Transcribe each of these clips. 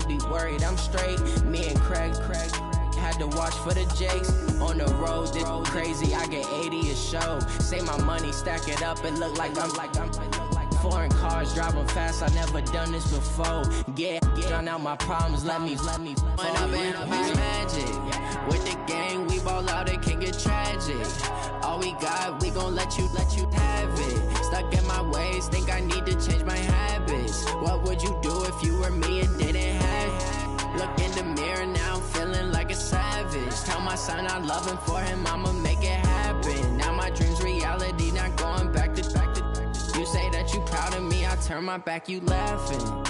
be worried, I'm straight. Me and Craig had to watch for the Jakes. On the road, this crazy, I get 80 a show. Say my money, stack it up, and look like I'm foreign cars, driving fast, I never done this before. Get drown out my problems, let me When up in magic. With the gang, we ball out, it can get tragic. All we got, we gon' let you have it. Stuck in my ways, think I need to change my habits. What would you do if you were me and didn't have it? Look in the mirror now, I'm feeling like a savage. Tell my son I love him, for him I'ma make it happen. Now my dream's reality, not going back to. You say that you proud of me, I turn my back, you laughing.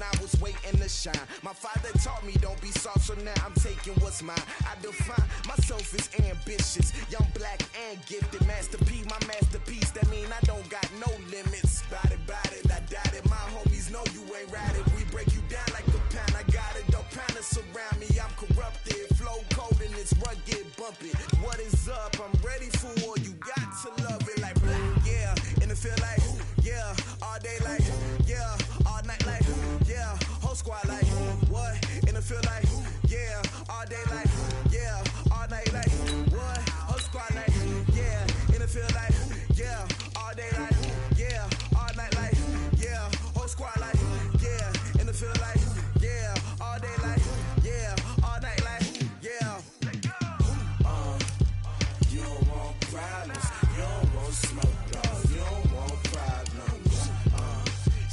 I was waiting to shine. My father taught me don't be soft, so now I'm taking what's mine. I define myself as ambitious, young, black, and gifted. Masterpiece, my masterpiece. That mean I don't got no limits. Bout it, I doubt it. My homies know you ain't ride it. We break you down like a pound. I got it, don't pound it surround me. I'm corrupted, flow cold and it's rugged, bumpy. What is up? I'm ready for war. You got to love it like yeah, and it feel like yeah, all day like yeah, all night like yeah, whole squad like what? And it feel like yeah, all day like yeah, all night like what? Whole squad like yeah, and it feel like yeah, all day like yeah, all night like yeah, whole squad like yeah, and it feel like yeah, all day like yeah, all night like yeah. You don't want problems, you don't want smoke, dog. You don't want problems.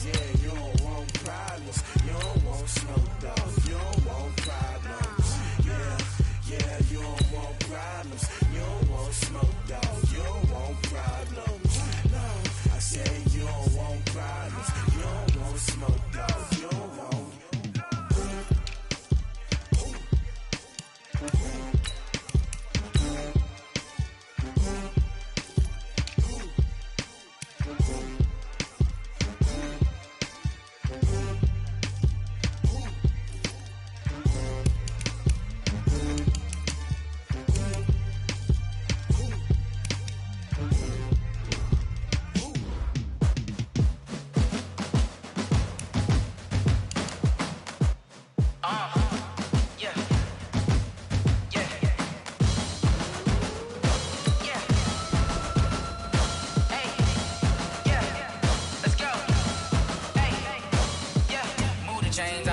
Yeah, you don't want problems, you don't want smoke, dog. You don't want problems. Yeah,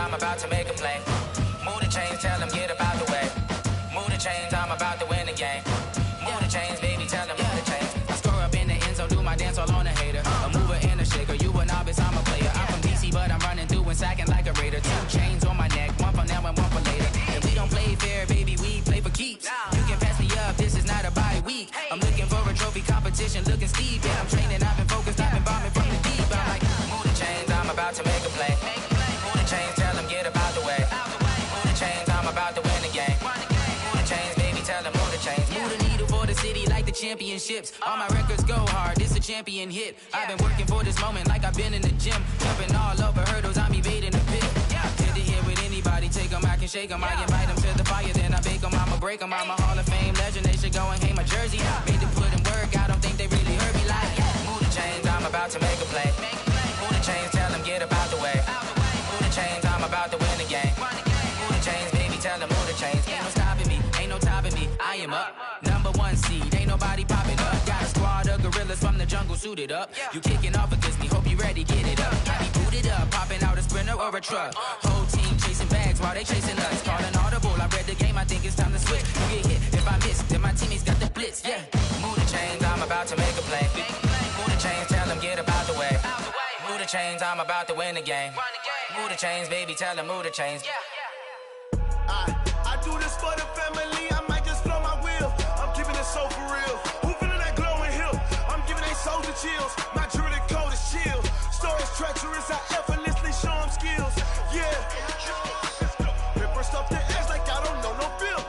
I'm about to make a play. Move the chains, tell them get about the way. Move the chains, I'm about to win the game. Move the chains, baby, tell them move the chains. I score up in the end zone, do my dance all on a hater. A mover and a shaker, you a novice, I'm a player. I'm from DC, but I'm running through and sacking like a raider. 2 chains on my neck, one for now and one for later. If we don't play fair, baby, we play for keeps. You can pass me up, this is not a bye week. I'm looking for a trophy competition, looking steep. Yeah, I'm training, I've been focused, I've been bombing from the deep. I'm like, move the chains, I'm about to make a play. Move the chains, tell them get about the way. Move the chains, I'm about to win the game. Move the chains, baby, tell them move the chains. Move the needle for the city like the championships. All my records go hard, this a champion hit. I've been working for this moment like I've been in the gym. Jumping all over hurdles, I'm evading the pit. Head to head with anybody, take them, I can shake them. I invite them to the fire, then I bake them, I'ma break them. I'm a Hall of Fame legend, they should go and hang my jersey. Made to put in work, I don't think they really heard me like, move the chains, I'm about to make a play. Move the chains, tell them get about the way. Move the chains, I'm about to win the game. Move the chains, baby, tell them move the chains. Ain't no stopping me, ain't no topping me, I am up. Number 1 seed, ain't nobody popping up. Got a squad of gorillas from the jungle suited up. You kicking off against me, hope you ready, get it up. I be booted up, popping out a sprinter or a truck. Whole team chasing bags while they chasing us. Calling audible, I read the game, I think it's time to switch. You get hit, if I miss, then my teammates got the blitz, yeah. Move the chains, I'm about to make a play. Move the chains, tell them get about the way. Move the chains, I'm about to win the game. Move the chains, baby, tell them move the chains. I do this for the family, I might just blow my wheel. I'm keeping it so for real. Who feeling that glowing hill? I'm giving they souls the chills. My jewelry code is chill. Stories treacherous, I effortlessly show them skills. Yeah. Ripper stuff the edge like I don't know no feel.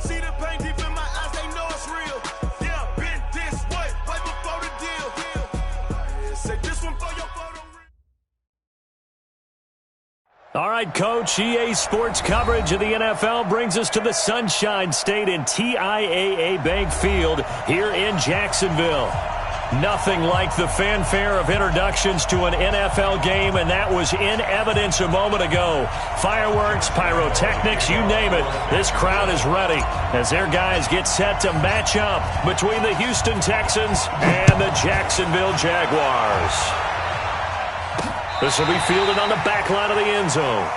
See the pain deep in my eyes, they know it's real. Yeah, been this way, right before the deal. Say this one for your photo. All right, Coach, EA Sports coverage of the NFL brings us to the Sunshine State in TIAA Bank Field here in Jacksonville. Nothing like the fanfare of introductions to an NFL game, and that was in evidence a moment ago. Fireworks, pyrotechnics, you name it. This crowd is ready as their guys get set to match up between the Houston Texans and the Jacksonville Jaguars. This will be fielded on the back line of the end zone.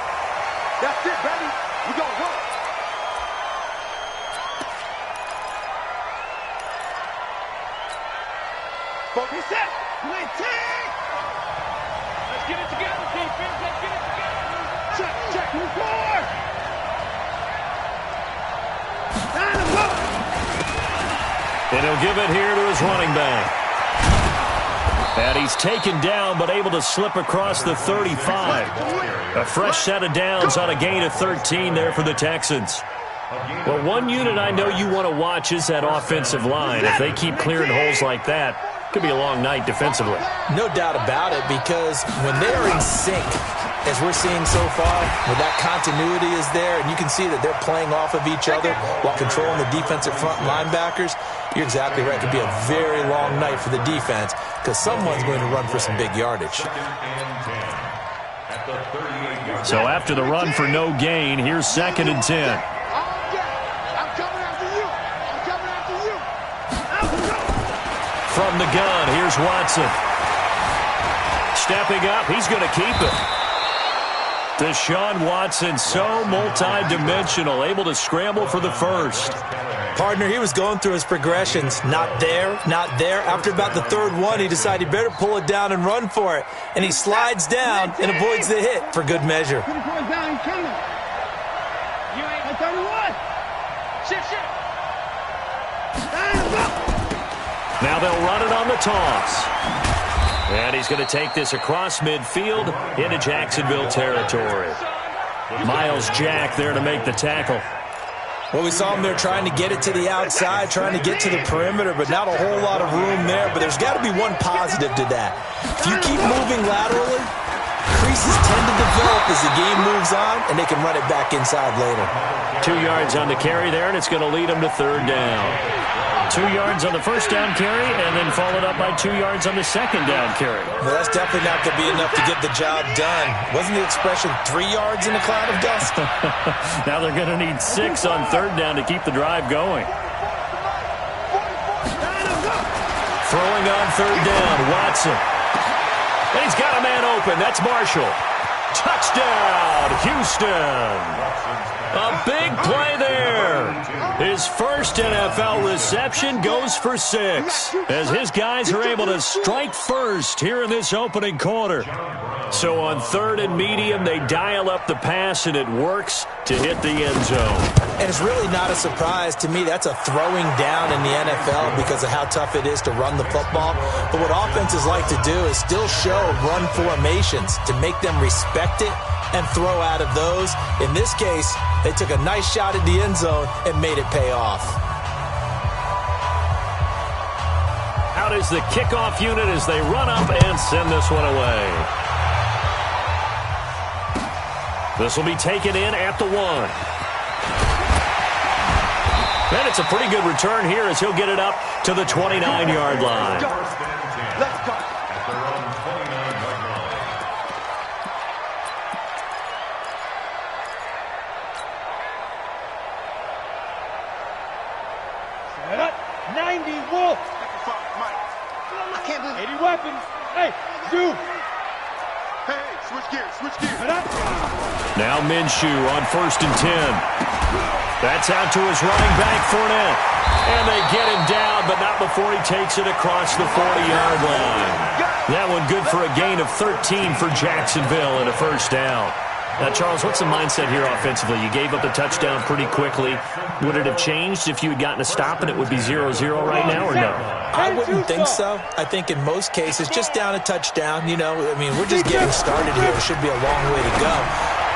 That's it, baby. We gonna work. Focus set. Let's get it together, defense. Let's get it together. Check, move forward. And he'll give it here to his running back. And he's taken down, but able to slip across the 35. A fresh set of downs on a gain of 13 there for the Texans. Well, one unit I know you want to watch is that offensive line. If they keep clearing holes like that, it could be a long night defensively. No doubt about it, because when they're in sync, as we're seeing so far, where that continuity is there, and you can see that they're playing off of each other while controlling the defensive front linebackers, you're exactly right. It could be a very long night for the defense because someone's going to run for some big yardage. So after the run for no gain, here's 2nd and 10. I'm coming after you. I'm coming after you. From the gun, here's Watson. Stepping up, he's going to keep it. Deshaun Watson, so multi-dimensional, able to scramble for the first. Partner, he was going through his progressions. Not there, not there. After about the 3rd one, he decided he better pull it down and run for it. And he slides down and avoids the hit for good measure. Now they'll run it on the toss. And he's going to take this across midfield into Jacksonville territory. Miles Jack there to make the tackle. Well, we saw him there trying to get it to the outside, trying to get to the perimeter, but not a whole lot of room there. But there's got to be one positive to that. If you keep moving laterally, creases tend to develop as the game moves on, and they can run it back inside later. 2 yards on the carry there, and it's going to lead them to 3rd down. 2 yards on the first down carry, and then followed up by 2 yards on the second down carry. Well, that's definitely not going to be enough to get the job done. Wasn't the expression 3 yards in a cloud of dust? Now they're going to need 6 on 3rd down to keep the drive going. Throwing on 3rd down, Watson. And he's got a man open. That's Marshall. Touchdown, Houston. A big play there. His first NFL reception goes for 6 as his guys are able to strike first here in this opening quarter. So on 3rd and medium, they dial up the pass, and it works to hit the end zone. And it's really not a surprise to me. That's a throwing down in the NFL because of how tough it is to run the football. But what offenses like to do is still show run formations to make them respect it and throw out of those. In this case, they took a nice shot at the end zone and made it pay off. Out is the kickoff unit as they run up and send this one away. This will be taken in at the 1. And it's a pretty good return here as he'll get it up to the 29-yard line. Let's go. Set up. 90 Wolf. I can't believe 80 weapons. Hey, Zoo. Hey, switch gears, switch gears. Now Minshew on 1st and 10. That's out to his running back, Fournette. And they get him down, but not before he takes it across the 40-yard line. That one good for a gain of 13 for Jacksonville and a first down. Now, Charles, what's the mindset here offensively? You gave up the touchdown pretty quickly. Would it have changed if you had gotten a stop and it would be 0-0 right now, or no? I wouldn't think so. I think in most cases, just down a touchdown, you know, I mean, we're just getting started here. It should be a long way to go.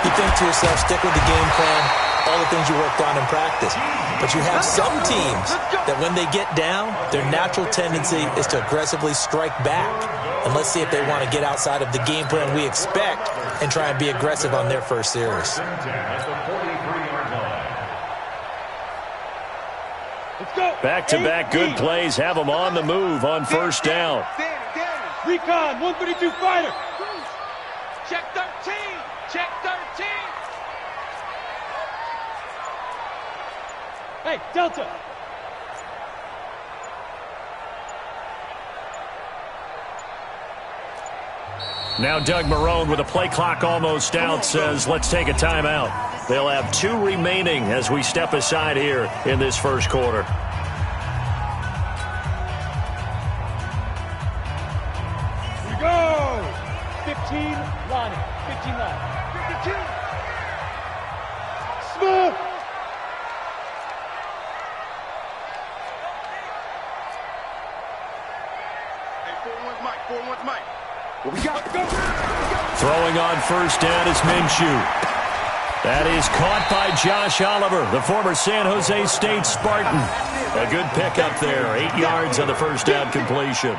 You think to yourself, stick with the game plan, all the things you worked on in practice. But you have some teams that when they get down, their natural tendency is to aggressively strike back. And let's see if they want to get outside of the game plan we expect and try and be aggressive on their first series. Back-to-back good plays have them on the move on first down. Recon, 132 fighter. Check 13. Check 13. Hey, Delta. Now Doug Marrone with a play clock almost out says, let's take a timeout. They'll have 2 remaining as we step aside here in this first quarter. Here we go. 15 line. 15 line. 52. Smooth. Hey, 4-1's Mike. 4-1's Mike. What we got? Go. Throwing on first down is Minshew. That is caught by Josh Oliver, the former San Jose State Spartan. A good pickup there. 8 yards on the first down completion.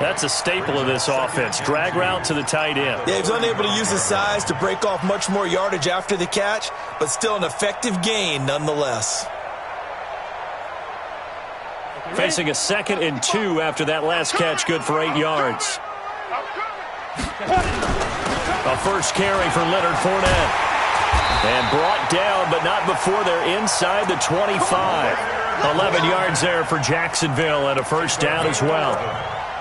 That's a staple of this offense. Drag route to the tight end. Yeah, he's unable to use his size to break off much more yardage after the catch, but still an effective gain nonetheless. Facing a 2nd and 2 after that last catch, good for 8 yards. A first carry for Leonard Fournette. And brought down, but not before they're inside the 25. 11 yards there for Jacksonville and a first down as well.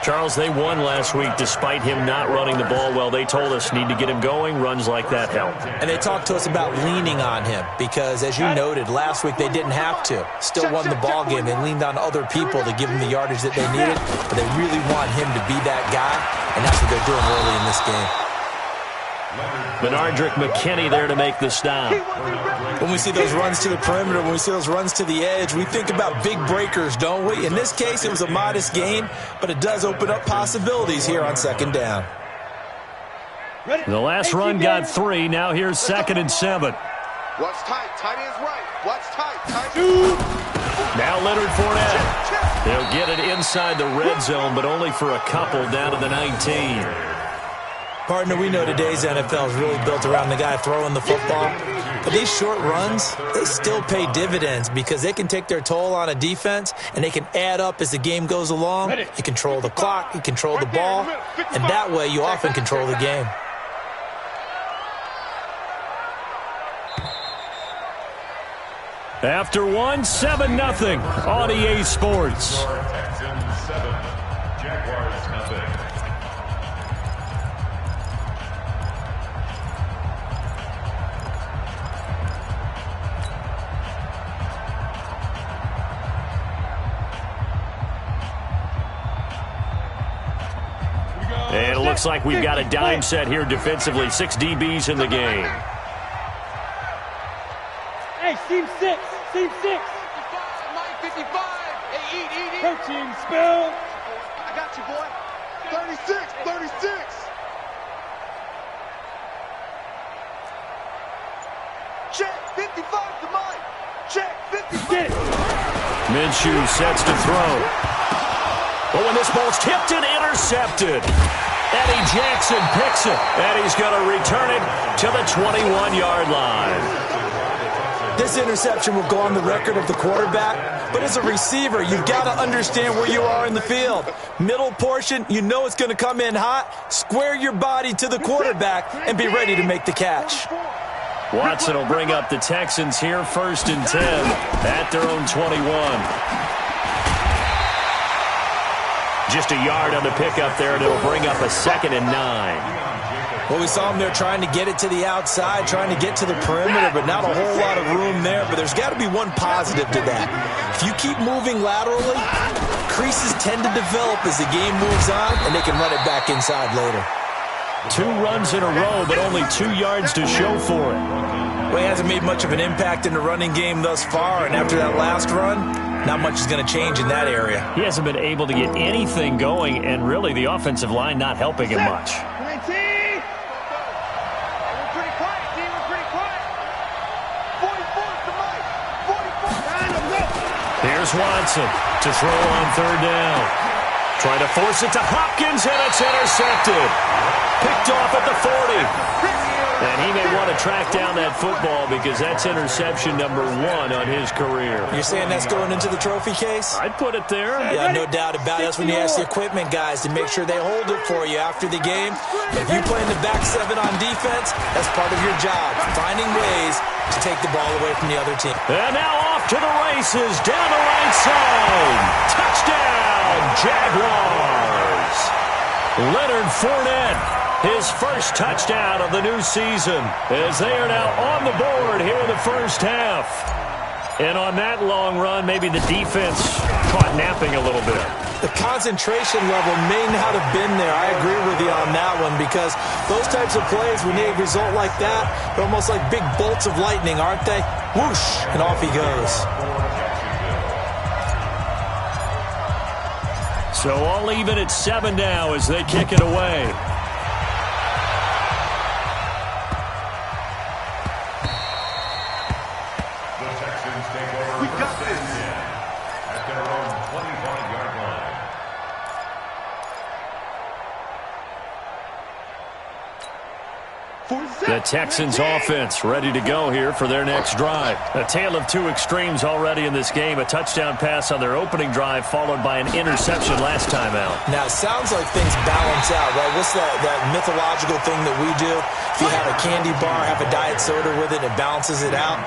Charles, they won last week despite him not running the ball well. They told us need to get him going. Runs like that help. And they talked to us about leaning on him because, as you noted, last week they didn't have to. Still won the ball game. They leaned on other people to give them the yardage that they needed, but they really want him to be that guy, and that's what they're doing early in this game. Benardrick McKinney there to make the stop. When we see those runs to the perimeter, when we see those runs to the edge, we think about big breakers, don't we? In this case, it was a modest gain, but it does open up possibilities here on 2nd down. The last run got 3. Now here's 2nd and 7. Watch tight. Tight ends right. Watch tight. Tight. Now Leonard Fournette. They'll get it inside the red zone, but only for a couple down to the 19. Partner, we know today's NFL is really built around the guy throwing the football. But these short runs, they still pay dividends because they can take their toll on a defense and they can add up as the game goes along. You control the clock, you control the ball, and that way you often control the game. After 1, 7-0 on EA Sports. Looks like we've got a dime set here defensively. 6 DBs in the game. Hey, seam 6. Seam 6. 55. Hey, eat. Protein spill. I got you, boy. 36. Check 55 to Mike. Check 55. Minshew sets to throw. Oh, and this ball's tipped and intercepted. Eddie Jackson picks it, and he's going to return it to the 21-yard line. This interception will go on the record of the quarterback, but as a receiver, you've got to understand where you are in the field. Middle portion, you know it's going to come in hot. Square your body to the quarterback and be ready to make the catch. Watson will bring up the Texans here, 1st and 10 at their own 21. Just a yard on the pickup there, and it'll bring up a 2nd and 9. Well, we saw them there trying to get it to the outside, trying to get to the perimeter, but not a whole lot of room there. But there's got to be one positive to that. If you keep moving laterally, creases tend to develop as the game moves on, and they can run it back inside later. 2 runs in a row, but only 2 yards to show for it. Well, he hasn't made much of an impact in the running game thus far, and after that last run, not much is going to change in that area. He hasn't been able to get anything going, and really the offensive line not helping him much. Here's Watson to throw on 3rd down. Trying to force it to Hopkins, and it's intercepted. Picked off at the 40. And he may want to track down that football because that's interception number 1 on his career. You're saying that's going into the trophy case? I'd put it there. Yeah, no doubt about it. That's when you ask the equipment guys to make sure they hold it for you after the game. If you play in the back 7 on defense, that's part of your job, finding ways to take the ball away from the other team. And now off to the races, down the right side. Touchdown, Jaguars. Leonard Fournette, his first touchdown of the new season, as they are now on the board here in the first half. And on that long run, maybe the defense caught napping a little bit. The concentration level may not have been there. I agree with you on that one because those types of plays, when they result like that, they're almost like big bolts of lightning, aren't they? Whoosh, and off he goes. So all even at 7 now as they kick it away. The Texans offense ready to go here for their next drive. A tale of 2 extremes already in this game. A touchdown pass on their opening drive followed by an interception last time out. Now, it sounds like things balance out, right? What's that mythological thing that we do? If you have a candy bar, have a diet soda with it, it balances it out.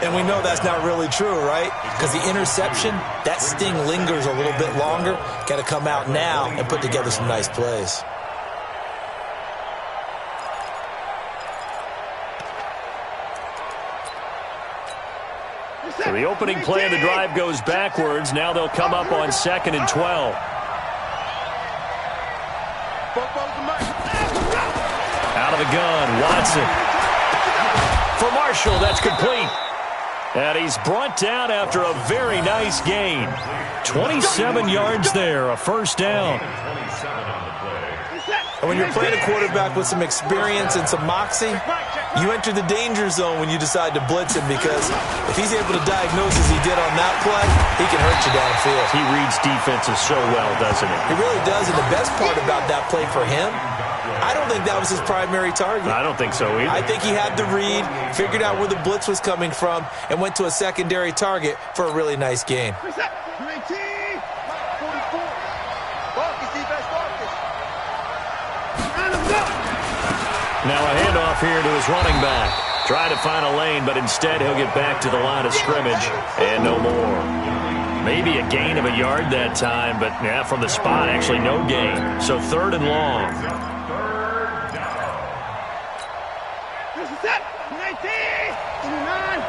And we know that's not really true, right? Because the interception, that sting lingers a little bit longer. Got to come out now and put together some nice plays. So the opening play of the drive goes backwards. Now they'll come up on 2nd and 12. Out of the gun, Watson. For Marshall, that's complete. And he's brought down after a very nice gain. 27 yards there, a first down. And when you're playing a quarterback with some experience and some moxie, you enter the danger zone when you decide to blitz him because if he's able to diagnose as he did on that play, he can hurt you downfield. He reads defenses so well, doesn't he? He really does, and the best part about that play for him, I don't think that was his primary target. I don't think so either. I think he had the read, figured out where the blitz was coming from, and went to a secondary target for a really nice gain. Now a handoff here to his running back. Try to find a lane, but instead he'll get back to the line of scrimmage and no more. Maybe a gain of a yard that time, but yeah, from the spot, actually no gain. So 3rd and long. This is it. 19, 29.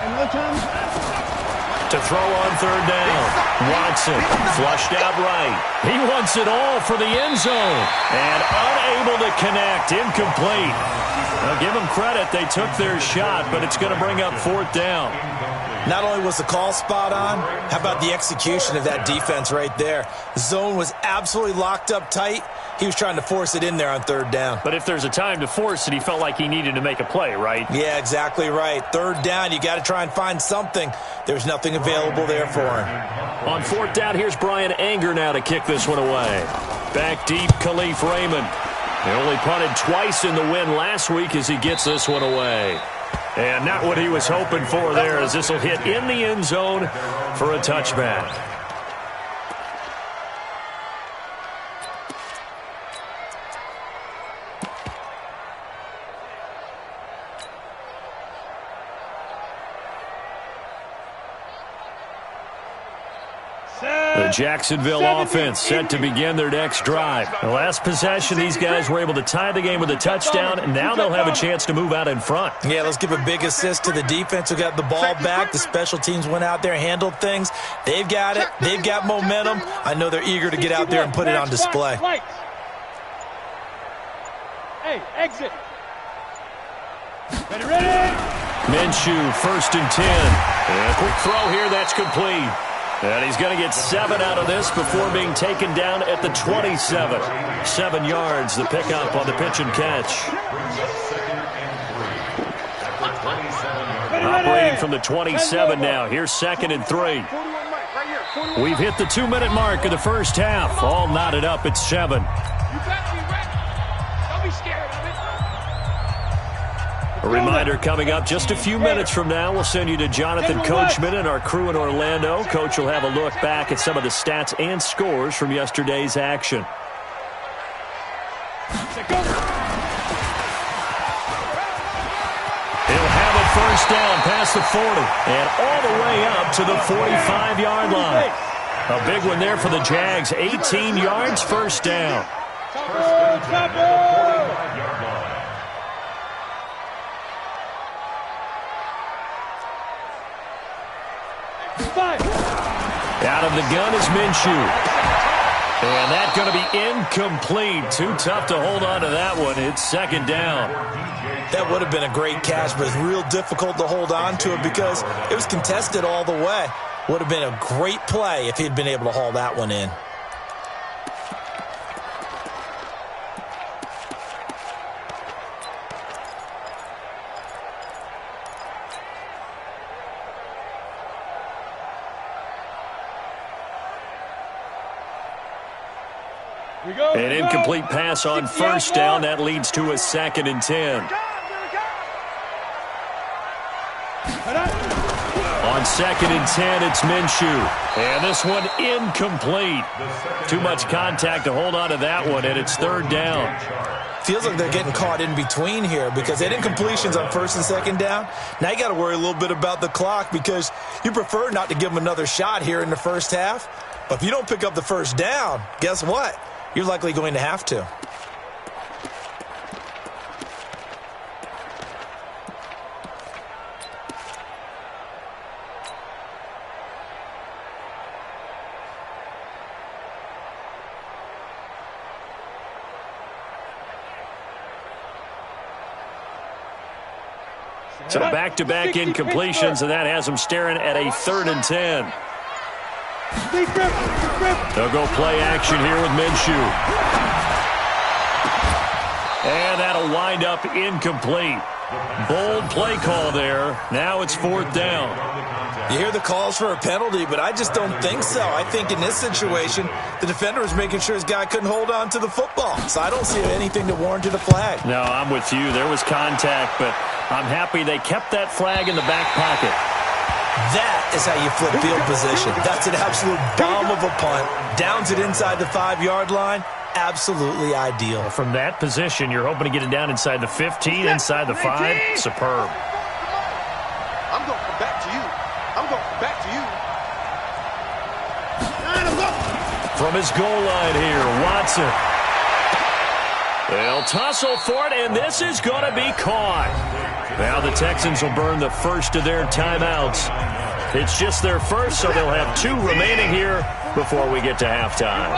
And no time. To throw on third down. Watson flushed out right. He wants it all for the end zone. And unable to connect. Incomplete. Now give them credit. They took their shot, but it's going to bring up fourth down. Not only was the call spot on, how about the execution of that defense right there? The zone was absolutely locked up tight. He was trying to force it in there on third down. But if there's a time to force it, he felt like he needed to make a play, right? Yeah, exactly right. Third down, you got to try and find something. There's nothing available there for him. On fourth down, here's Brian Anger now to kick this one away. Back deep, Khalif Raymond. He only punted twice in the win last week as he gets this one away. And not what he was hoping for there, as this will hit in the end zone for a touchback. The Jacksonville offense set to begin their next drive. The last possession, these guys were able to tie the game with a touchdown, and now they'll have a chance to move out in front. Yeah, let's give a big assist to the defense who got the ball back. The special teams went out there, handled things. They've got it. They've got momentum. I know they're eager to get out there and put it on display. Hey, exit. Ready. Minshew, 1st and 10. And a quick throw here, that's complete. And he's going to get 7 out of this before being taken down at the 27. 7 yards, the pickup on the pitch and catch. Operating from the 27 now. Here's 2nd and 3. We've hit the 2-minute mark of the first half. All knotted up at 7. You better be ready. Don't be scared of it. A reminder coming up just a few minutes from now. We'll send you to Jonathan Coachman and our crew in Orlando. Coach will have a look back at some of the stats and scores from yesterday's action. He'll have it first down past the 40 and all the way up to the 45-yard line. A big one there for the Jags. 18 yards, first down. Out of the gun is Minshew. And that's going to be incomplete. Too tough to hold on to that one. It's 2nd down. That would have been a great catch, but it's real difficult to hold on to it because it was contested all the way. Would have been a great play if he'd been able to haul that one in. An incomplete pass on first down. That leads to a 2nd and 10. On 2nd and 10, it's Minshew. And this one incomplete. Too much contact to hold on to that one, and it's 3rd down. Feels like they're getting caught in between here because they had incompletions on 1st and 2nd down. Now you got to worry a little bit about the clock because you prefer not to give them another shot here in the first half. But if you don't pick up the first down, guess what? You're likely going to have to. So back-to-back incompletions, and that has them staring at a 3rd and 10. They'll go play action here with Minshew. And that'll wind up incomplete. Bold play call there. Now it's 4th down. You hear the calls for a penalty, but I just don't think so. I think in this situation, the defender was making sure his guy couldn't hold on to the football. So I don't see anything that warranted a flag. No, I'm with you. There was contact, but I'm happy they kept that flag in the back pocket. That is how you flip field position. That's an absolute bomb of a punt. Downs it inside the 5-yard line. Absolutely ideal. From that position, you're hoping to get it down inside the 15, inside the 5. Superb. I'm going to come back to you. I'm going to come back to you. From his goal line here, Watson. They'll tussle for it, and this is going to be caught. Now the Texans will burn the first of their timeouts. It's just their first, so they'll have 2 remaining here before we get to halftime.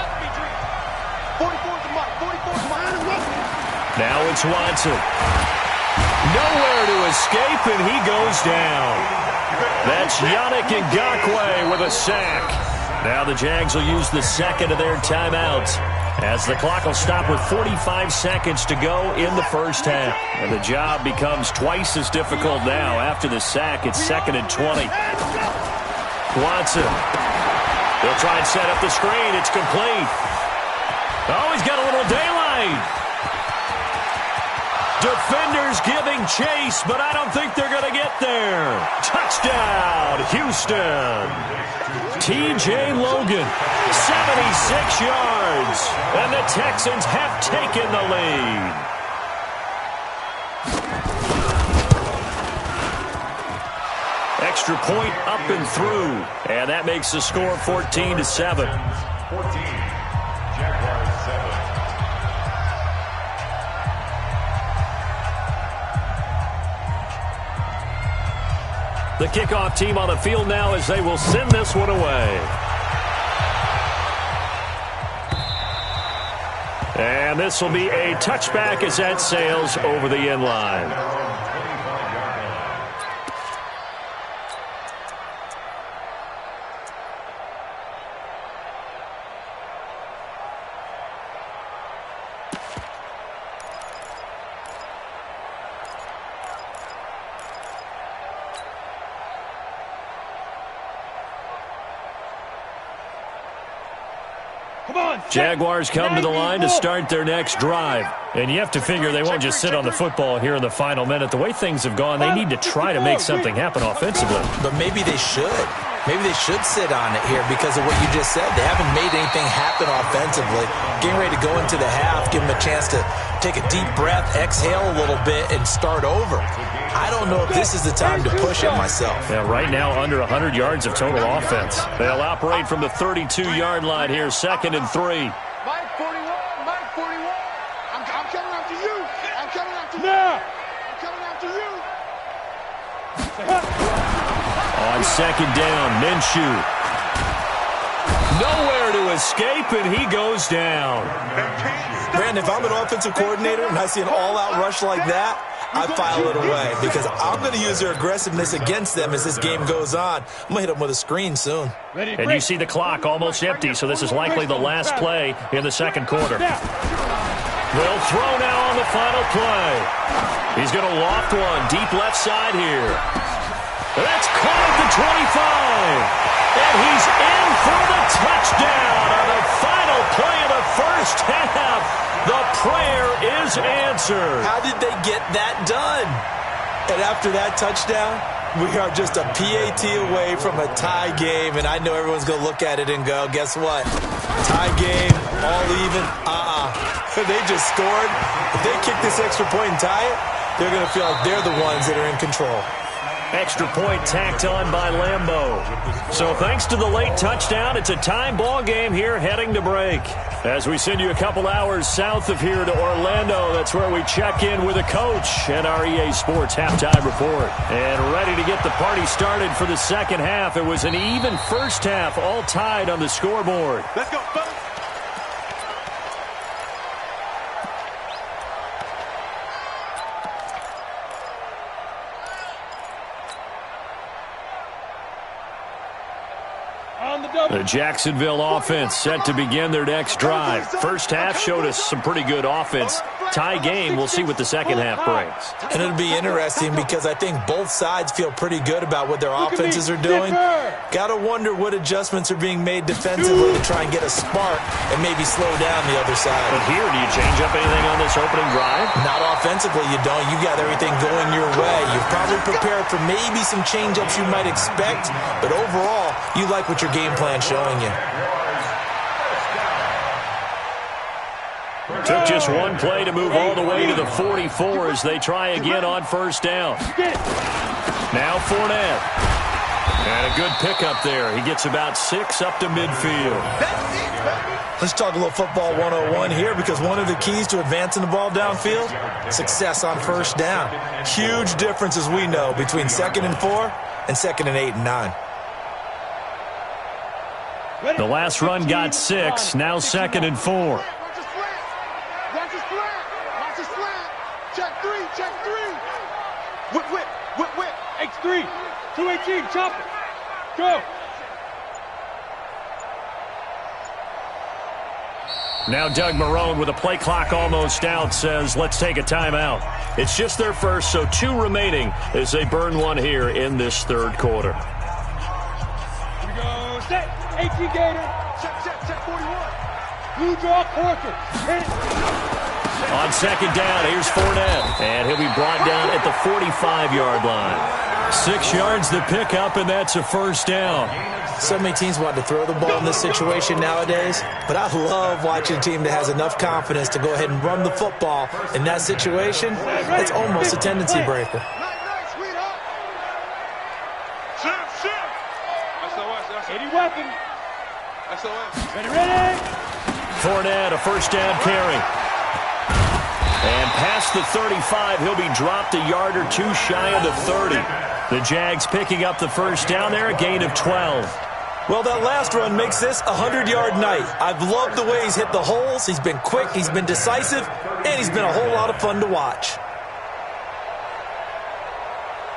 Now it's Watson. Nowhere to escape, and he goes down. That's Yannick Ngakoue with a sack. Now the Jags will use the second of their timeouts, as the clock will stop with 45 seconds to go in the first half. And the job becomes twice as difficult now. After the sack, it's 2nd and 20. Watson. They'll try and set up the screen. It's complete. Oh, he's got a little daylight. Defenders giving chase, but I don't think they're going to get there. Touchdown, Houston. T.J. Logan, 76 yards, and the Texans have taken the lead. Extra point up and through, and that makes the score 14-7. 14, Jaguars 7. The kickoff team on the field now as they will send this one away. And this will be a touchback as that sails over the end line. Jaguars come to the line to start their next drive. And you have to figure they won't just sit on the football here in the final minute. The way things have gone, they need to try to make something happen offensively. But maybe they should. Maybe they should sit on it here because of what you just said. They haven't made anything happen offensively. Getting ready to go into the half, give them a chance to take a deep breath, exhale a little bit, and start over. I don't know if this is the time to push it myself. Yeah, right now under 100 yards of total offense. They'll operate from the 32-yard line here, 2nd and 3. Mike 41, Mike 41. I'm coming after you. I'm coming after you. I'm coming after you. On 2nd down, Minshew. Nowhere to escape, and he goes down. Brandon, if I'm an offensive coordinator and I see an all-out rush like that, I file it away because I'm going to use their aggressiveness against them as this game goes on. I'm going to hit them with a screen soon. And you see the clock almost empty, so this is likely the last play in the second quarter. They'll throw now on the final play. He's going to loft one deep left side here. That's caught at the 25. And he's in for the touchdown on the final play of the first half. The prayer is answered. How did they get that done? And after that touchdown, we are just a PAT away from a tie game. And I know everyone's going to look at it and go, guess what? Tie game, all even. They just scored. If they kick this extra point and tie it, they're going to feel like they're the ones that are in control. Extra point tacked on by Lambeau. So thanks to the late touchdown, it's a time ball game here heading to break. As we send you a couple hours south of here to Orlando, that's where we check in with a coach and our EA Sports halftime report. And ready to get the party started for the second half. It was an even first half, all tied on the scoreboard. Let's go, folks. The Jacksonville offense set to begin their next drive. First half showed us some pretty good offense. Tie game, we'll see what the second half brings. And it'll be interesting because I think both sides feel pretty good about what their offenses are doing. Got to wonder what adjustments are being made defensively to try and get a spark and maybe slow down the other side. But here, do you change up anything on this opening drive? Not offensively, you don't. You got everything going your way. You've probably prepared for maybe some change-ups you might expect, but overall, you like what your game plan's showing you. Took just one play to move all the way to the 44 as they try again on first down. Now Fournette. And a good pickup there. He gets about 6 up to midfield. Let's talk a little football 101 here because one of the keys to advancing the ball downfield, success on first down. Huge difference, as we know, between 2nd and 4 and 2nd and 8 and 9. The last run got 6, now 2nd and 4. Watch the slant. Watch the slant. Watch the slant. Check 3. Check 3. Whip. X3. 218. Chop it. Go. Now Doug Marrone, with a play clock almost out, says let's take a timeout. It's just their first, so 2 remaining as they burn one here in this third quarter. Here we go. Set. 18 Gator. Check 41. Blue draw quarter. On 2nd down, here's Fournette, and he'll be brought down at the 45-yard line. 6 yards to pick up, and that's a first down. So many teams want to throw the ball in this situation nowadays, but I love watching a team that has enough confidence to go ahead and run the football. In that situation, it's almost a tendency breaker. Nice, sweetheart. Shift. SOS. 80 weapon. SOS. Ready. Fournette, a first down carry. And past the 35, he'll be dropped a yard or 2 shy of the 30. The Jags picking up the first down there, a gain of 12. Well, that last run makes this a 100-yard night. I've loved the way he's hit the holes. He's been quick, he's been decisive, and he's been a whole lot of fun to watch.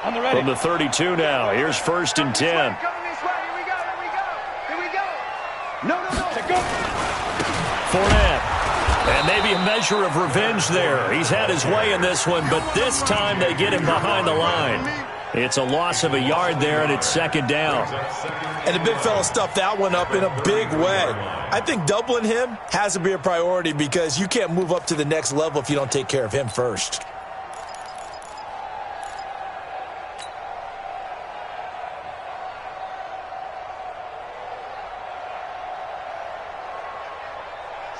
On the ready. From the 32 now, here's 1st and 10. Coming this way. Here we go. No. Go. Fournette. And maybe a measure of revenge there. He's had his way in this one, but this time they get him behind the line. It's a loss of a yard there, and it's 2nd down. And the big fella stuffed that one up in a big way. I think doubling him has to be a priority because you can't move up to the next level if you don't take care of him first.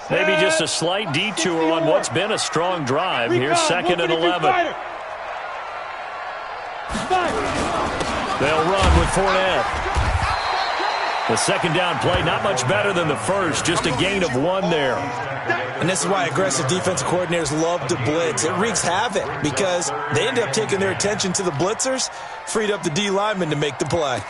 Maybe just a slight detour on what's been a strong drive. Here's 2nd and 11. They'll run with Fournette. The 2nd down play, not much better than the first, just a gain of 1 there. And this is why aggressive defensive coordinators love to blitz. It wreaks havoc because they end up taking their attention to the blitzers, freed up the D lineman to make the play.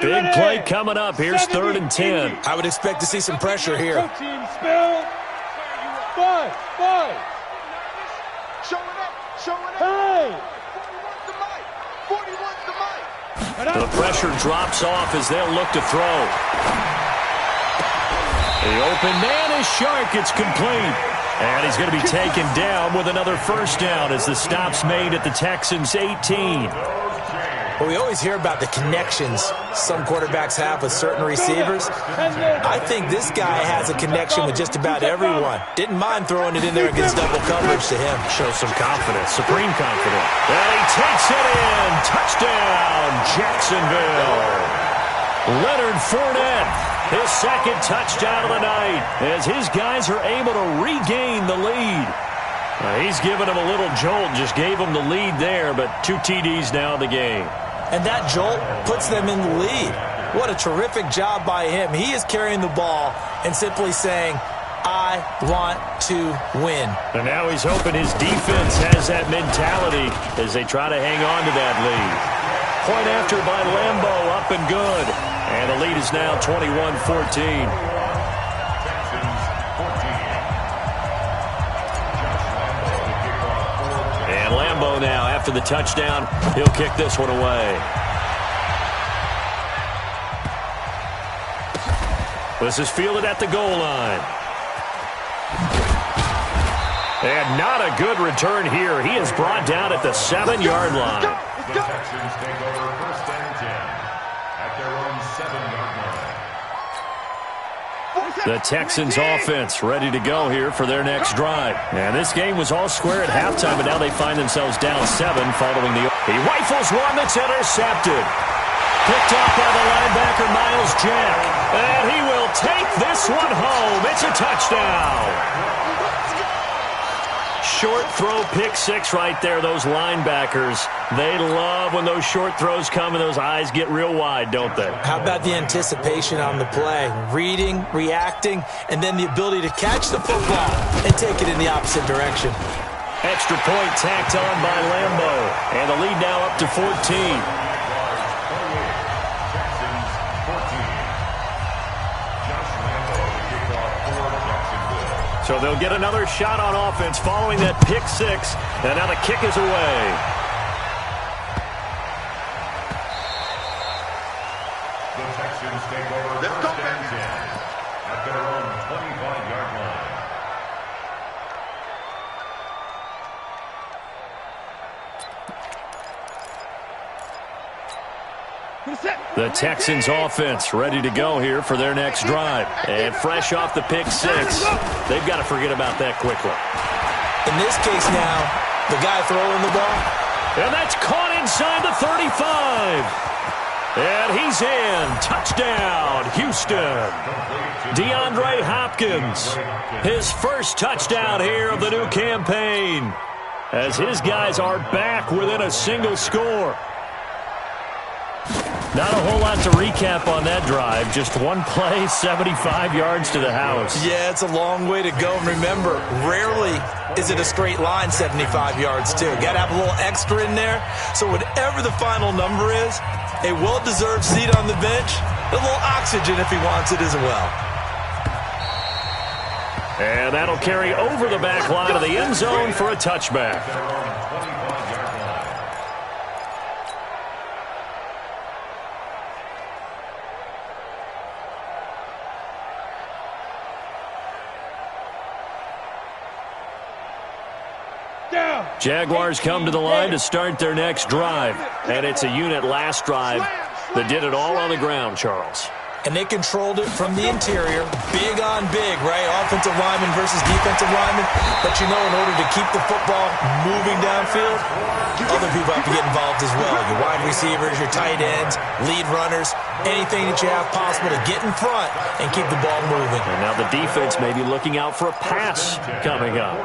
Big play coming up. Here's 3rd and 10. I would expect to see some pressure here. Team spill. 5. Showing up. Hey. 41's the mic. The pressure drops off as they'll look to throw. The open man is Shark. It's complete. And he's going to be taken down with another first down as the stop's made at the Texans' 18. Well, we always hear about the connections some quarterbacks have with certain receivers. I think this guy has a connection with just about everyone. Didn't mind throwing it in there against double coverage to him. Shows some confidence, supreme confidence. And he takes it in. Touchdown, Jacksonville. Leonard Fournette, his 2nd touchdown of the night, as his guys are able to regain the lead. He's given him a little jolt, just gave him the lead there, but 2 TDs now in the game. And that jolt puts them in the lead. What a terrific job by him. He is carrying the ball and simply saying, I want to win. And now he's hoping his defense has that mentality as they try to hang on to that lead. Point after by Lambo, up and good. And the lead is now 21-14. Lambo now, after the touchdown, he'll kick this one away. This is fielded at the goal line. And not a good return here. He is brought down at the 7-yard line. The Texans take over 1st and 10 at their own 7-yard line. The Texans offense ready to go here for their next drive. And this game was all square at halftime, but now they find themselves down 7 following the... He rifles one that's intercepted. Picked off by the linebacker, Miles Jack. And he will take this one home. It's a touchdown. short throw pick six right there, those linebackers. They love when those short throws come and those eyes get real wide, don't they? How about the anticipation on the play? Reading, reacting, and then the ability to catch the football and take it in the opposite direction. Extra point tacked on by Lambo. And the lead now up to 14. So they'll get another shot on offense following that pick six. And now the kick is away. The Texans take over first and 10 at their own 25-yard line. The Texans offense ready to go here for their next drive. And fresh off the pick six, they've got to forget about that quickly. In this case now, the guy throwing the ball. And that's caught inside the 35. And he's in. Touchdown, Houston. DeAndre Hopkins, his first touchdown here of the new campaign, as his guys are back within a single score. Not a whole lot to recap on that drive. Just one play, 75 yards to the house. Yeah, it's a long way to go. And remember, rarely is it a straight line 75 yards, too. Got to have a little extra in there. So whatever the final number is, a well-deserved seat on the bench, a little oxygen if he wants it as well. And that'll carry over the back line of the end zone for a touchback. Jaguars come to the line to start their next drive. And it's a unit last drive that did it all on the ground, Charles. And they controlled it from the interior. Big on big, right? Offensive lineman versus defensive lineman. But you know, in order to keep the football moving downfield, other people have to get involved as well. Your wide receivers, your tight ends, lead runners, anything that you have possible to get in front and keep the ball moving. And now the defense may be looking out for a pass coming up.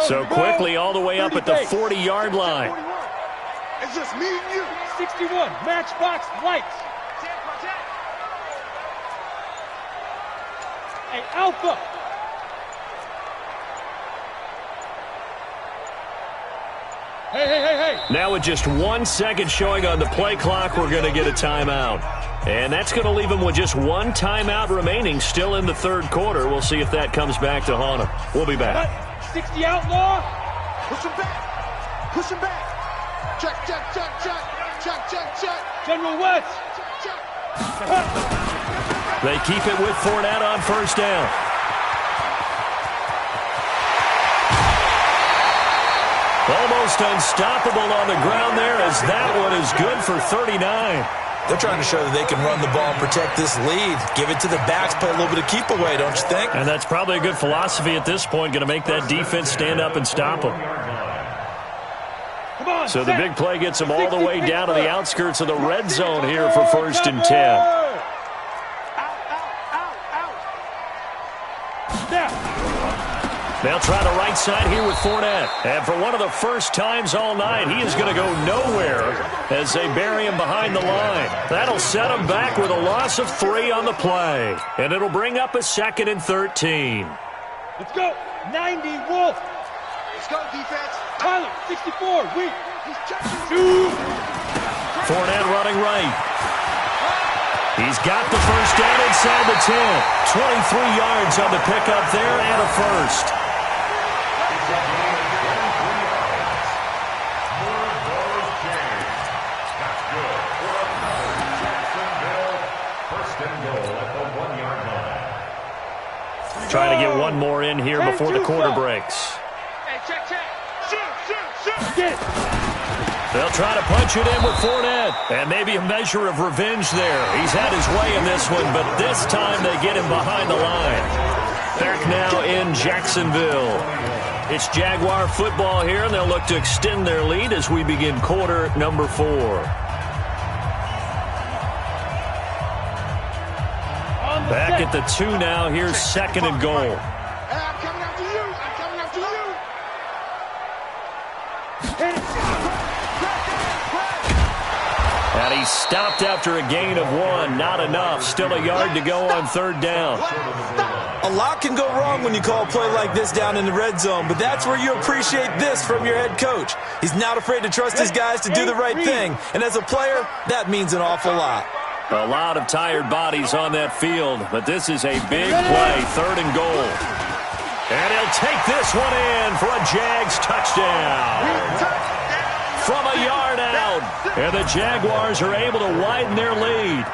So quickly all the way up at the 40-yard line. It's just me and you. 61, matchbox lights. Hey, Alpha. Hey. Now with just 1 second showing on the play clock, we're going to get a timeout. And that's going to leave them with just one timeout remaining still in the third quarter. We'll see if that comes back to haunt them. We'll be back. 60 outlaw. Push him back. Push him back. Check. General West. Check. They keep it with Fournette on first down. Almost unstoppable on the ground there, as that one is good for 39. They're trying to show that they can run the ball and protect this lead. Give it to the backs, play a little bit of keep away, don't you think? And that's probably a good philosophy at this point, going to make that defense stand up and stop them. So the big play gets them all the way down to the outskirts of the red zone here for first and 10. They'll try the right side here with Fournette. And for one of the first times all night, he is going to go nowhere as they bury him behind the line. That'll set him back with a loss of 3 on the play. And it'll bring up a 2nd and 13. Let's go. 90, Wolf. Let's go, defense. Tyler, 64, weak. He's checking. 2. Fournette running right. He's got the first down inside the 10. 23 yards on the pickup there and a first. Trying to get one more in here before the quarter breaks. Hey, check. Shoot. They'll try to punch it in with Fournette. And maybe a measure of revenge there. He's had his way in this one, but this time they get him behind the line. Back now in Jacksonville. It's Jaguar football here, and they'll look to extend their lead as we begin quarter number 4. Back at the 2 now. Here's second and goal. I'm coming after you. I'm coming after you. And he stopped after a gain of 1. Not enough. Still a yard to go on third down. A lot can go wrong when you call a play like this down in the red zone, but that's where you appreciate this from your head coach. He's not afraid to trust his guys to do the right thing, and as a player, that means an awful lot. A lot of tired bodies on that field, but this is a big play, third and goal. And he'll take this one in for a Jags touchdown. From a yard out, and the Jaguars are able to widen their lead.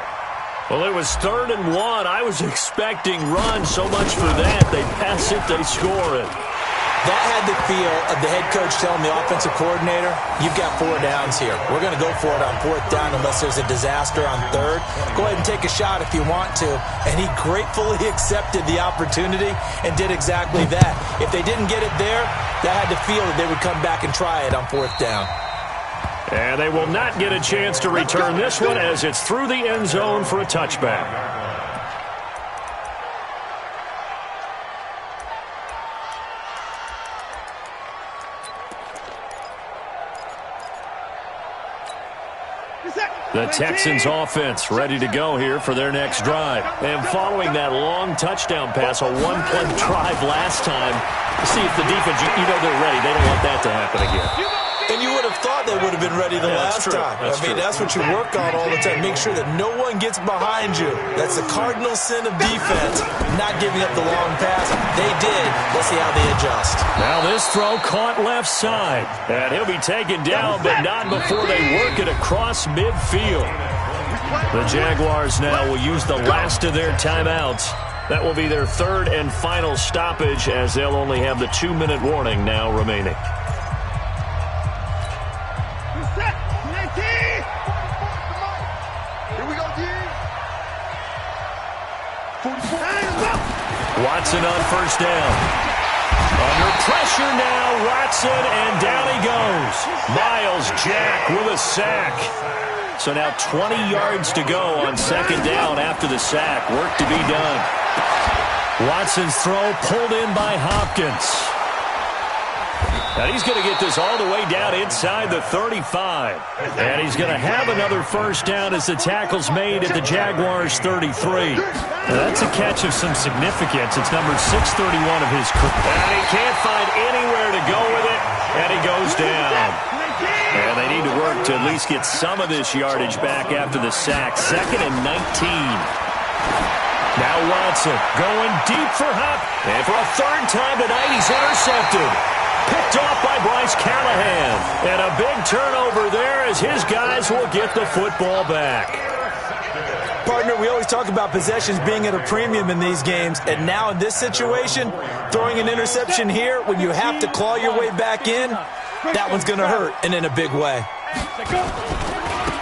Well, it was third and 1. I was expecting run so much for that. They pass it, they score it. That had the feel of the head coach telling the offensive coordinator, you've got 4 downs here. We're going to go for it on 4th down unless there's a disaster on 3rd. Go ahead and take a shot if you want to. And he gratefully accepted the opportunity and did exactly that. If they didn't get it there, that had the feel that they would come back and try it on 4th down. And they will not get a chance to return this one as it's through the end zone for a touchback. The Texans offense ready to go here for their next drive. And following that long touchdown pass, a 1-play drive last time, see if the defense, you know they're ready. They don't want that to happen again. And you would have thought they would have been ready the last time. That's what you work on all the time. Make sure that no one gets behind you. That's the cardinal sin of defense, not giving up the long pass. They did. Let's see how they adjust. Now this throw caught left side. And he'll be taken down, but not before they work it across midfield. The Jaguars now will use the last of their timeouts. That will be their 3rd and final stoppage as they'll only have the 2-minute warning now remaining. Watson on first down. Under pressure now, Watson, and down he goes. Miles Jack with a sack. So now 20 yards to go on second down after the sack. Work to be done. Watson's throw pulled in by Hopkins. And he's going to get this all the way down inside the 35. And he's going to have another first down as the tackle's made at the Jaguars' 33. Now that's a catch of some significance. It's number 631 of his career. And he can't find anywhere to go with it, and he goes down. And they need to work to at least get some of this yardage back after the sack. 2nd and 19. Now Watson going deep for Hop. And for a 3rd time tonight, he's intercepted. Picked off by Bryce Callahan. And a big turnover there as his guys will get the football back. Partner, we always talk about possessions being at a premium in these games. And now in this situation, throwing an interception here when you have to claw your way back in, that one's going to hurt, and in a big way.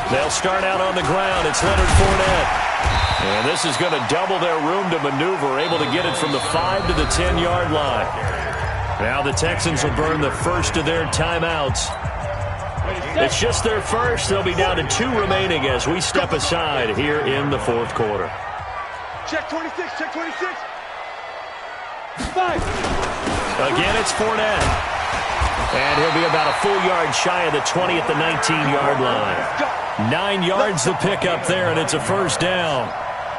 They'll start out on the ground. It's Leonard Fournette. And this is going to double their room to maneuver, able to get it from the 5 to the 10-yard line. Now the Texans will burn the first of their timeouts. It's just their first. They'll be down to 2 remaining as we step aside here in the 4th quarter. Check 26, check 26. 5. Again, it's Fournette. And he'll be about a full yard shy of the 20 at the 19-yard line. 9 yards to pick up there, and it's a first down.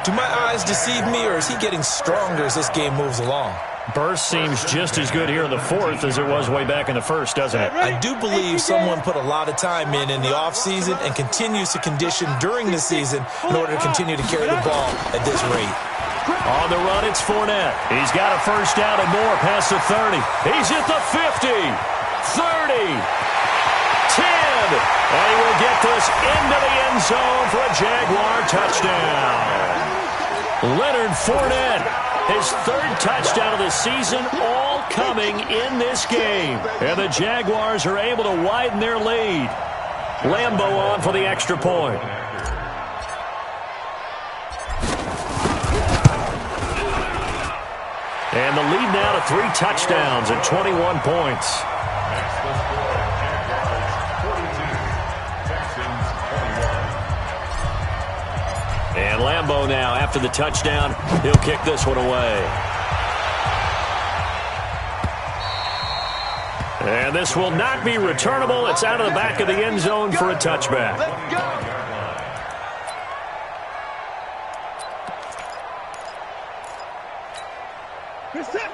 Do my eyes deceive me, or is he getting stronger as this game moves along? Burst seems just as good here in the 4th as it was way back in the 1st, doesn't it? I do believe someone put a lot of time in the offseason and continues to condition during the season in order to continue to carry the ball at this rate. On the run, it's Fournette. He's got a first down and more past the 30. He's at the 50, 30, 10. And he will get this into the end zone for a Jaguar touchdown. Leonard Fournette. His 3rd touchdown of the season, all coming in this game. And the Jaguars are able to widen their lead. Lambeau on for the extra point. And the lead now to 3 touchdowns and 21 points. Next, the score, Jaguars 42, Texans 21. And Lambeau now, after the touchdown, he'll kick this one away. And this will not be returnable. It's out of the back of the end zone for a touchback. Let's go.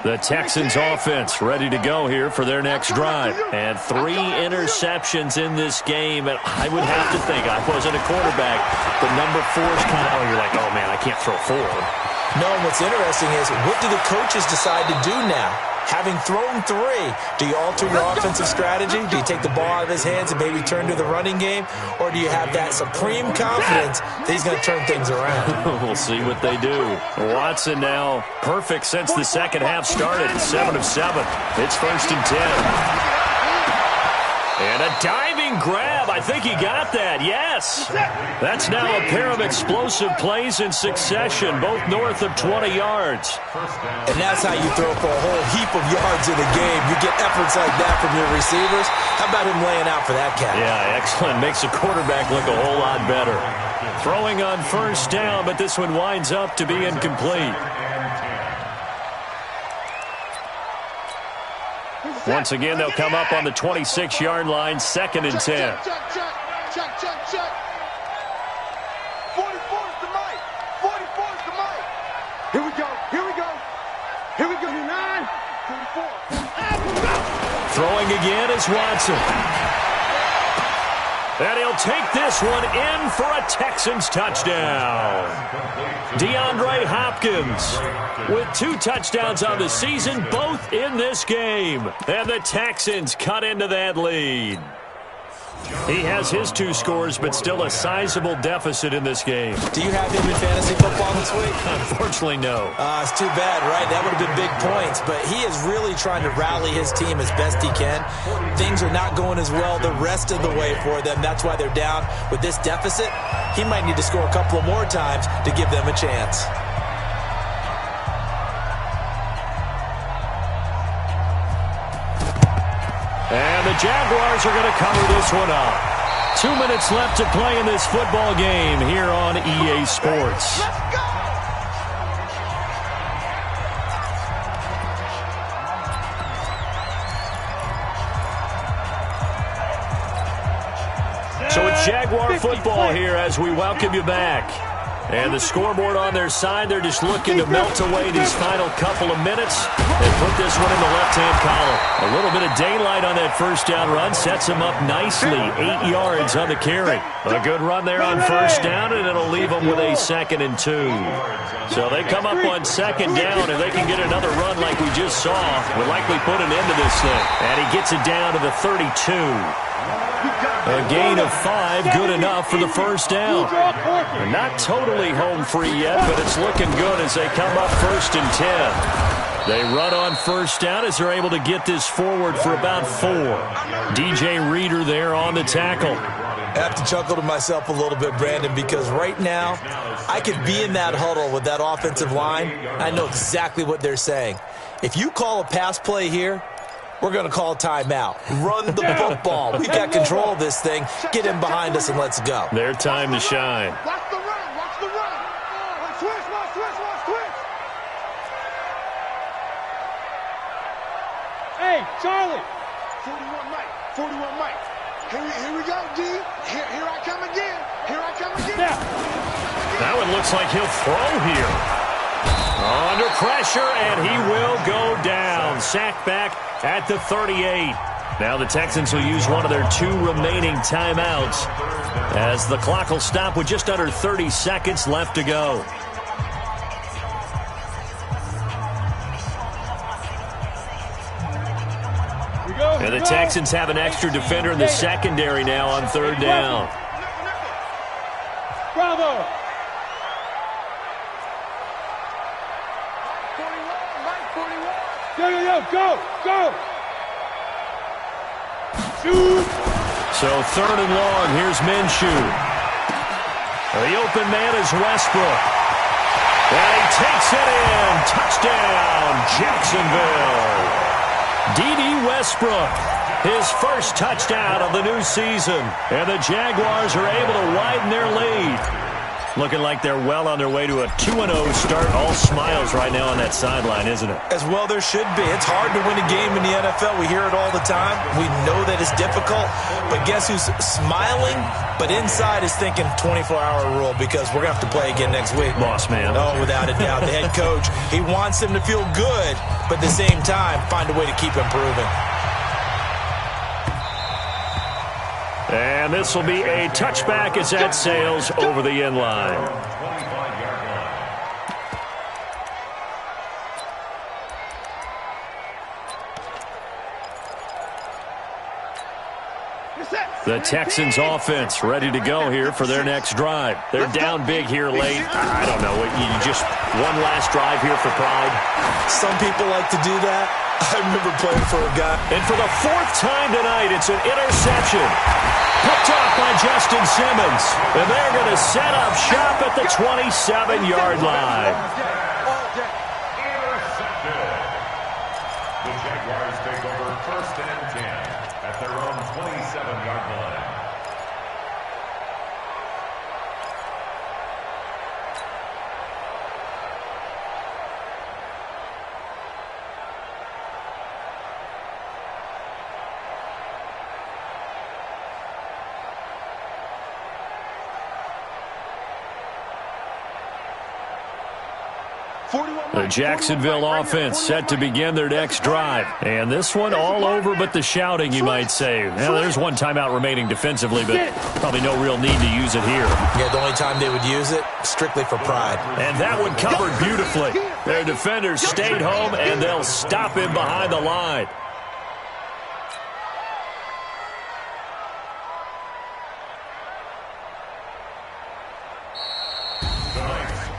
The Texans offense ready to go here for their next drive. And 3 interceptions in this game. And I would have to think, I wasn't a quarterback, the number 4 is kind of, you're like, oh, man, I can't throw 4. No, and what's interesting is, what do the coaches decide to do now? Having thrown 3, do you alter your offensive strategy? Do you take the ball out of his hands and maybe turn to the running game? Or do you have that supreme confidence that he's going to turn things around? We'll see what they do. Watson now perfect since the second half started. 7 of 7. It's 1st and 10. And a diving grab. I think he got that. Yes. That's now a pair of explosive plays in succession, both north of 20 yards. And that's how you throw for a whole heap of yards in a game. You get efforts like that from your receivers. How about him laying out for that catch? Yeah, excellent. Makes a quarterback look a whole lot better. Throwing on 1st down, but this one winds up to be incomplete. Once again, they'll come up on the 26-yard line, 2nd and 10. Check. 44 is the mic. 44 is the mic. Here we go. 9, 44. Throwing again is Watson. And he'll take this one in for a Texans touchdown. DeAndre Hopkins with 2 touchdowns on the season, both in this game. And the Texans cut into that lead. He has his 2 scores, but still a sizable deficit in this game. Do you have him in fantasy football this week? Unfortunately, no. It's too bad, right? That would have been big points. But he is really trying to rally his team as best he can. Things are not going as well the rest of the way for them. That's why they're down with this deficit. He might need to score a couple of more times to give them a chance. And the Jaguars are going to cover this one up. 2 minutes left to play in this football game here on EA Sports. Let's go. So it's Jaguar football here as we welcome you back. And the scoreboard on their side, they're just looking to melt away these final couple of minutes and put this one in the left-hand column. A little bit of daylight on that 1st down run sets them up nicely. 8 yards on the carry. A good run there on 1st down, and it'll leave them with a 2nd and 2. So they come up on 2nd down, and they can get another run like we just saw. Will likely put an end to this thing. And he gets it down to the 32. A gain of 5, good enough for the 1st down. They're not totally home free yet, but it's looking good as they come up 1st and 10. They run on 1st down as they're able to get this forward for about 4. DJ Reader there on the tackle. I have to chuckle to myself a little bit, Brandon, because right now I could be in that huddle with that offensive line. I know exactly what they're saying. If you call a pass play here, we're going to call a timeout. Run the football. We got control of this thing. Get him behind us and let's go. Their time to shine. Watch the run. Watch the run. Switch. Hey, Charlie. 41 Mike. Here we go, D. Here I come again. Now. That one looks like he'll throw here. Under pressure, and he will go down. Sacked back at the 38. Now the Texans will use one of their 2 remaining timeouts as the clock will stop with just under 30 seconds left to go. And the Texans have an extra defender in the secondary now on 3rd down. Bravo. Go. Shoot. So 3rd and long, here's Minshew. The open man is Westbrook. And he takes it in. Touchdown, Jacksonville. D.D. Westbrook, his first touchdown of the new season. And the Jaguars are able to widen their lead. Looking like they're well on their way to a 2-0 start. All smiles right now on that sideline, isn't it? As well there should be. It's hard to win a game in the NFL. We hear it all the time. We know that it's difficult. But guess who's smiling? But inside is thinking 24-hour rule, because we're going to have to play again next week. Boss man. Oh, without a doubt. The head coach, he wants them to feel good, but at the same time, find a way to keep improving. And this will be a touchback as that sails over the end line. The Texans offense ready to go here for their next drive. They're down big here late. I don't know. You just one last drive here for pride. Some people like to do that. I remember playing for a guy. And for the fourth time tonight, it's an interception. Picked off by Justin Simmons. And they're going to set up shop at the 27-yard line. Intercepted. The Jaguars take over 1st and 10 at their own 27-yard line. The Jacksonville offense set to begin their next drive. And this one all over but the shouting, you might say. Now, there's one timeout remaining defensively, but probably no real need to use it here. Yeah, the only time they would use it, strictly for pride. And that one covered beautifully. Their defenders stayed home, and they'll stop him behind the line.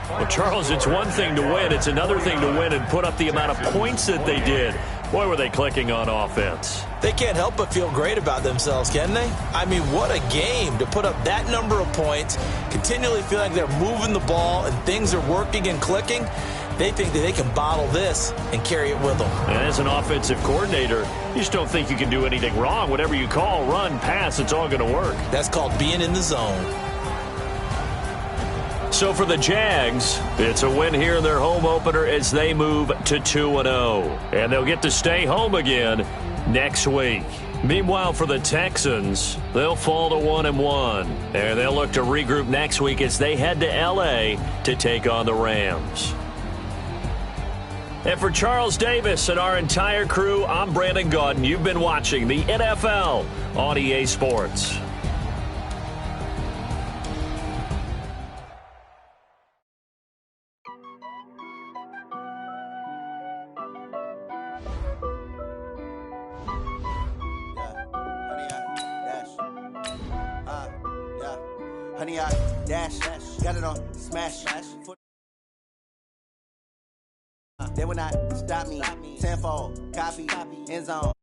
Well, Charles, it's one thing to win. It's another thing to win and put up the amount of points that they did. Boy, were they clicking on offense. They can't help but feel great about themselves, can they? I mean, what a game to put up that number of points, continually feel like they're moving the ball and things are working and clicking. They think that they can bottle this and carry it with them. And as an offensive coordinator, you just don't think you can do anything wrong. Whatever you call, run, pass, it's all going to work. That's called being in the zone. So for the Jags, it's a win here in their home opener as they move to 2-0. And they'll get to stay home again next week. Meanwhile, for the Texans, they'll fall to 1-1. And they'll look to regroup next week as they head to L.A. to take on the Rams. And for Charles Davis and our entire crew, I'm Brandon Gaudin. You've been watching the NFL on EA Sports. Honey, I dash, got it on, smash. They will not stop me. Tenfold, copy, end zone.